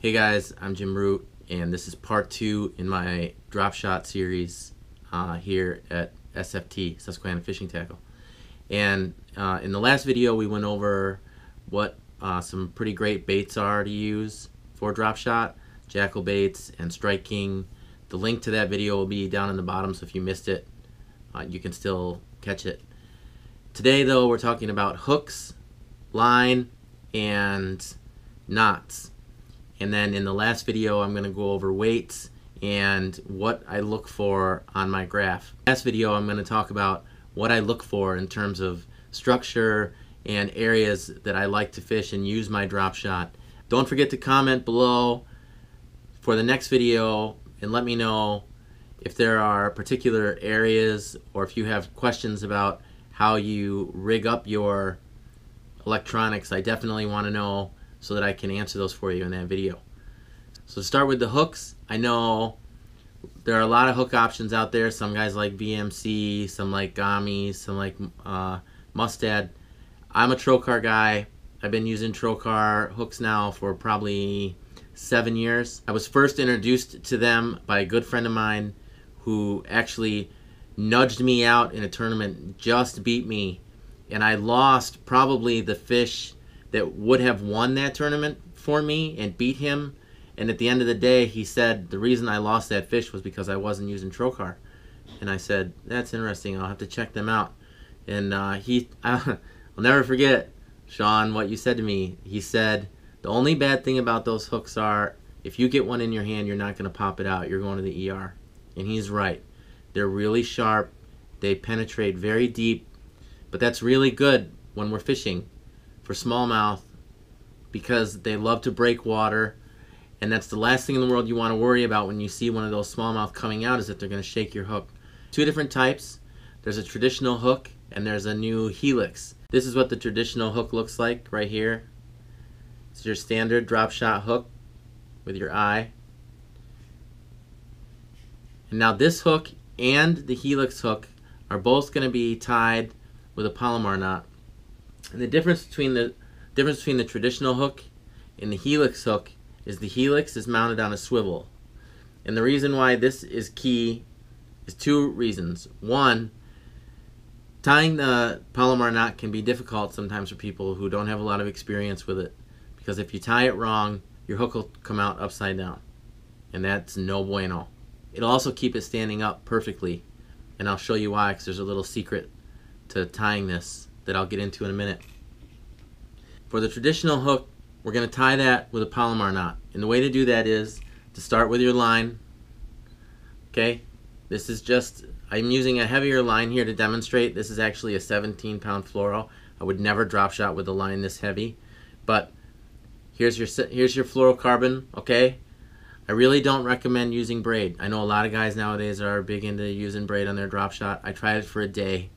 Hey guys, I'm Jim Root, and this is part 2 in my drop shot series here at SFT, Susquehanna Fishing Tackle. And in the last video we went over what some pretty great baits are to use for drop shot, jackal baits and Strike King. The link to that video will be down in the bottom, so if you missed it, you can still catch it. Today though, we're talking about hooks, line, and knots. And then in the last video, I'm going to go over weights and what I look for on my graph. Last video, I'm going to talk about what I look for in terms of structure and areas that I like to fish and use my drop shot. Don't forget to comment below for the next video and let me know if there are particular areas or if you have questions about how you rig up your electronics. I definitely want to know so that I can answer those for you in that video. So to start with the hooks, I know there are a lot of hook options out there. Some guys like VMC, some like Gami, some like Mustad. I'm a Trocar guy. I've been using Trocar hooks now for probably 7 years. I was first introduced to them by a good friend of mine who actually nudged me out in a tournament, just beat me, and I lost probably the fish that would have won that tournament for me and beat him. And at the end of the day, he said the reason I lost that fish was because I wasn't using Trocar. And I said, that's interesting, I'll have to check them out. And I'll never forget, Sean, what you said to me. He said, the only bad thing about those hooks are, if you get one in your hand, you're not going to pop it out. You're going to the ER. And he's right. They're really sharp. They penetrate very deep. But that's really good when we're fishing for smallmouth, because they love to break water, and that's the last thing in the world you want to worry about when you see one of those smallmouth coming out, is that they're going to shake your hook. Two different types. There's a traditional hook and there's a new helix. This is what the traditional hook looks like right here. It's your standard drop shot hook with your eye. And now this hook and the helix hook are both going to be tied with a Palomar knot. And the difference between the traditional hook and the helix hook is the helix is mounted on a swivel. And the reason why this is key is two reasons. One, tying the Palomar knot can be difficult sometimes for people who don't have a lot of experience with it, because if you tie it wrong, your hook will come out upside down, and that's no bueno. It'll also keep it standing up perfectly, and I'll show you why, because there's a little secret to tying this that I'll get into in a minute. For the traditional hook, we're going to tie that with a Palomar knot. And the way to do that is to start with your line. Okay, this is just, I'm using a heavier line here to demonstrate. This is actually a 17-pound fluoro. I would never drop shot with a line this heavy. But here's your fluorocarbon, okay? I really don't recommend using braid. I know a lot of guys nowadays are big into using braid on their drop shot. I tried it for a day.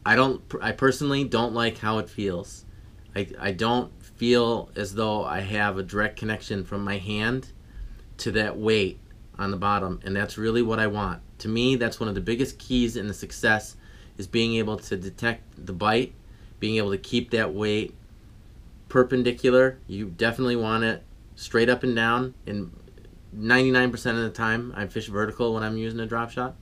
I personally don't like how it feels. I don't feel as though I have a direct connection from my hand to that weight on the bottom, and that's really what I want. To me, that's one of the biggest keys in the success, is being able to detect the bite, being able to keep that weight perpendicular. You definitely want it straight up and down, and 99% of the time I fish vertical when I'm using a drop shot.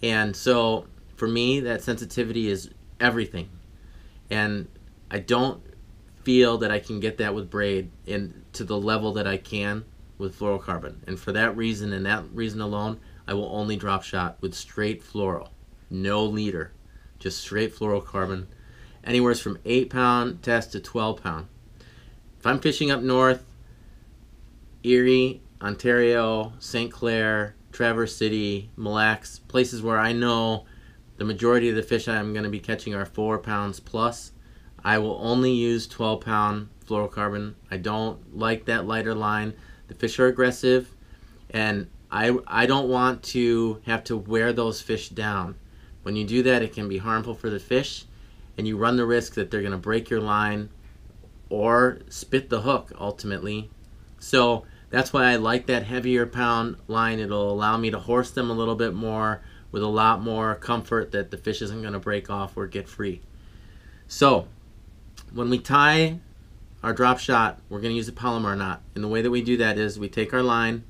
And so for me, that sensitivity is everything, and I don't feel that I can get that with braid to the level that I can with fluorocarbon. And for that reason, and that reason alone, I will only drop shot with straight fluoro, no leader, just straight fluorocarbon, anywhere from 8-pound test to 12-pound. If I'm fishing up north, Erie, Ontario, St. Clair, Traverse City, Mille Lacs, places where I know the majority of the fish I'm going to be catching are 4 pounds plus, I will only use 12-pound fluorocarbon. I don't like that lighter line. The fish are aggressive, and I don't want to have to wear those fish down. When you do that, it can be harmful for the fish, and you run the risk that they're going to break your line or spit the hook ultimately. So that's why I like that heavier pound line. It'll allow me to horse them a little bit more with a lot more comfort that the fish isn't going to break off or get free. So when we tie our drop shot, we're going to use a Palomar knot. And the way that we do that is we take our line,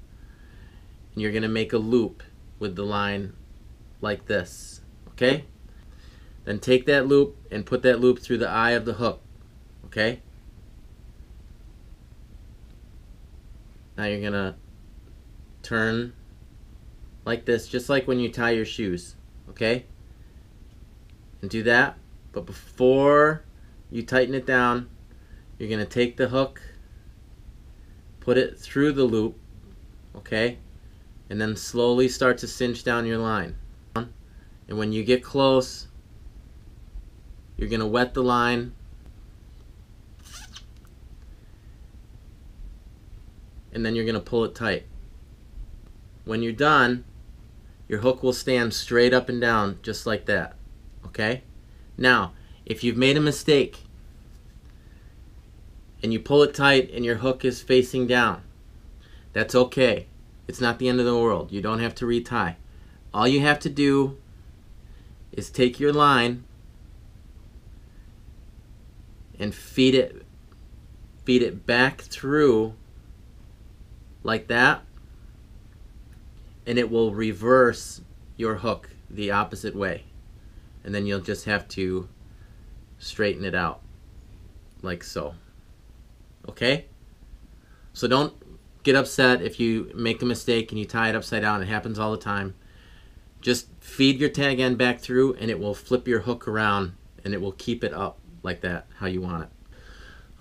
and you're going to make a loop with the line like this, okay? Then take that loop and put that loop through the eye of the hook, okay? Now you're going to turn like this, just like when you tie your shoes, okay? And do that, but before you tighten it down, you're going to take the hook, put it through the loop, okay? And then slowly start to cinch down your line. And when you get close, you're going to wet the line, and then you're going to pull it tight. When you're done, your hook will stand straight up and down just like that, okay? Now, if you've made a mistake and you pull it tight and your hook is facing down, that's okay. It's not the end of the world. You don't have to retie. All you have to do is take your line and feed it back through like that, and it will reverse your hook the opposite way. And then you'll just have to straighten it out like so. Okay? So don't get upset if you make a mistake and you tie it upside down. It happens all the time. Just feed your tag end back through and it will flip your hook around and it will keep it up like that, how you want it.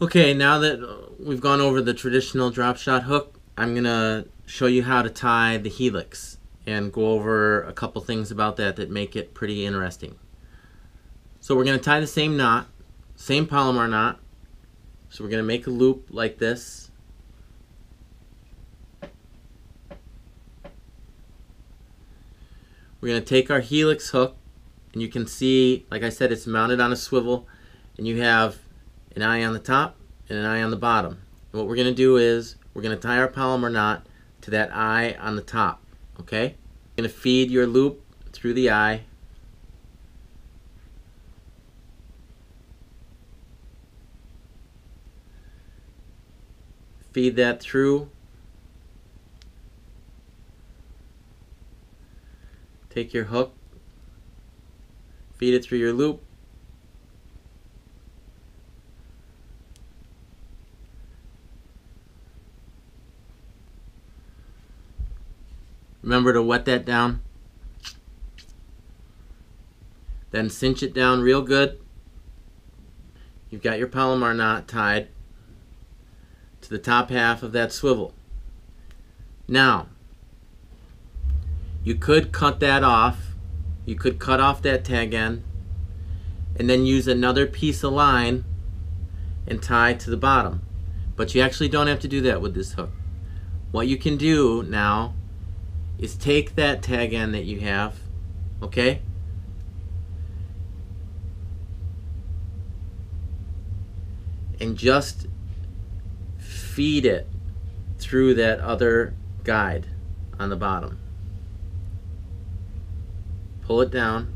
Okay, now that we've gone over the traditional drop shot hook, I'm going to show you how to tie the helix and go over a couple things about that make it pretty interesting. So we're going to tie the same knot, same Palomar knot. So we're going to make a loop like this. We're going to take our helix hook, and you can see, like I said, it's mounted on a swivel, and you have an eye on the top and an eye on the bottom. And what we're going to do is we're going to tie our Palomar knot to that eye on the top, okay? You're going to feed your loop through the eye. Feed that through. Take your hook, feed it through your loop. Remember to wet that down. Then cinch it down real good. You've got your Palomar knot tied to the top half of that swivel. Now, you could cut that off. You could cut off that tag end and then use another piece of line and tie to the bottom. But you actually don't have to do that with this hook. What you can do now is take that tag end that you have, okay? And just feed it through that other guide on the bottom. Pull it down,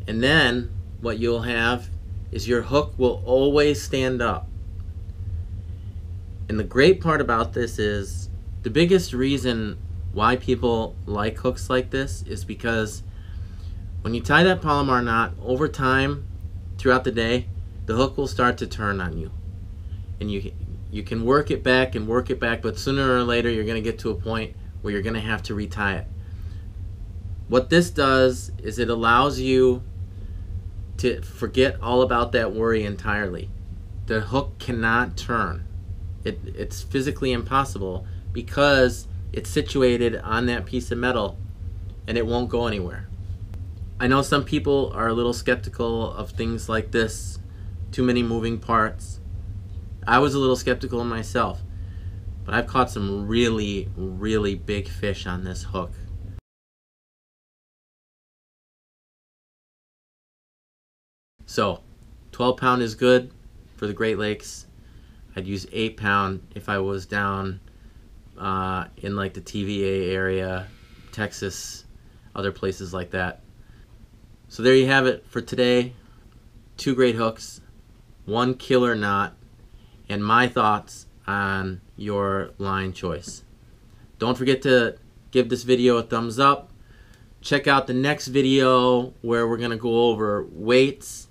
and then what you'll have is your hook will always stand up. And the great part about this is the biggest reason why people like hooks like this is because when you tie that Palomar knot over time throughout the day, the hook will start to turn on you, and you can work it back and work it back, but sooner or later you're going to get to a point where you're going to have to retie it. What this does is it allows you to forget all about that worry entirely. The hook cannot turn. It's physically impossible because it's situated on that piece of metal and it won't go anywhere. I know some people are a little skeptical of things like this, too many moving parts. I was a little skeptical myself, but I've caught some really, really big fish on this hook. So 12 pound is good for the Great Lakes. I'd use 8 pound if I was down in like the TVA area, Texas, other places like that. So there you have it for today. 2 great hooks. one killer knot, and my thoughts on your line choice. Don't forget to give this video a thumbs up. Check out the next video where we're going to go over weights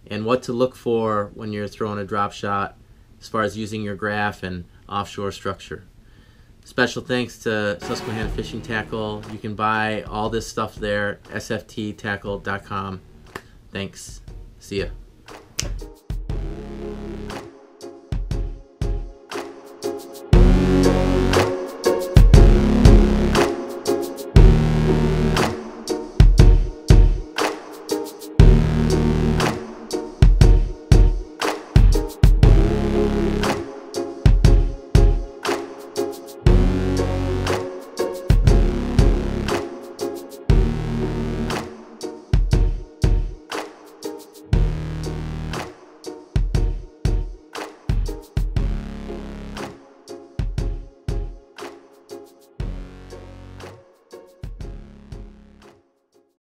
and what to look for when you're throwing a drop shot as far as using your graph and offshore structure. Special thanks to Susquehanna Fishing Tackle. You can buy all this stuff there, sfttackle.com. Thanks. See ya.